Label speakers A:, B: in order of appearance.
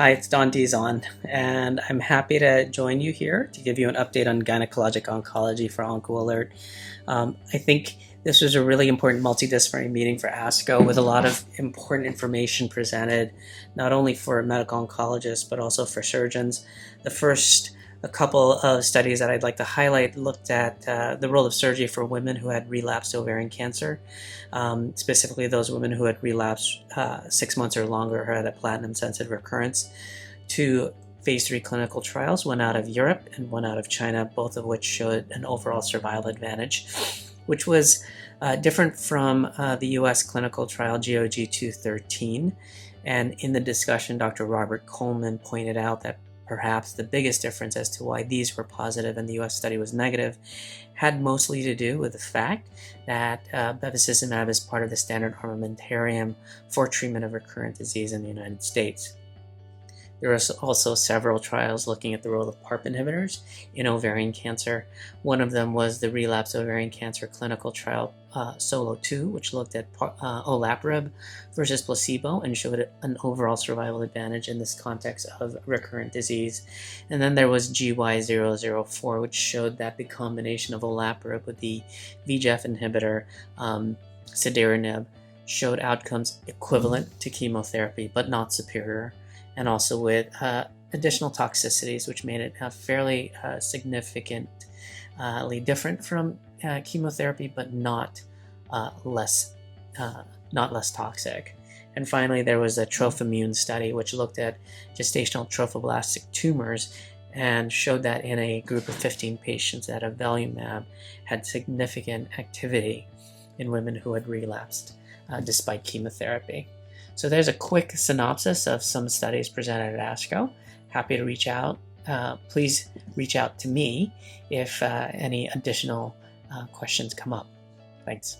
A: Hi, it's Dizon, and I'm happy to join you here to give you an update on gynecologic oncology for OncoAlert. I think this was a really important multidisciplinary meeting for ASCO with a lot of important information presented, not only for medical oncologists, but also for surgeons. A couple of studies that I'd like to highlight looked at the role of surgery for women who had relapsed ovarian cancer, specifically those women who had relapsed 6 months or longer or had a platinum-sensitive recurrence. Two phase 3 clinical trials, one out of Europe and one out of China, both of which showed an overall survival advantage, which was different from the US clinical trial GOG-213. And in the discussion, Dr. Robert Coleman pointed out that perhaps the biggest difference as to why these were positive and the US study was negative had mostly to do with the fact that bevacizumab is part of the standard armamentarium for treatment of recurrent disease in the United States. There are also several trials looking at the role of PARP inhibitors in ovarian cancer. One of them was the relapse ovarian cancer clinical trial SOLO2, which looked at olaparib versus placebo and showed an overall survival advantage in this context of recurrent disease. And then there was GY004, which showed that the combination of olaparib with the VEGF inhibitor cediranib showed outcomes equivalent to chemotherapy but not superior, and also with additional toxicities, which made it fairly significantly different from chemotherapy, but not less toxic. And finally, there was a Trophimune study, which looked at gestational trophoblastic tumors and showed that in a group of 15 patients that avelumab had significant activity in women who had relapsed despite chemotherapy. So there's a quick synopsis of some studies presented at ASCO. Happy to reach out. Please reach out to me if any additional questions come up. Thanks.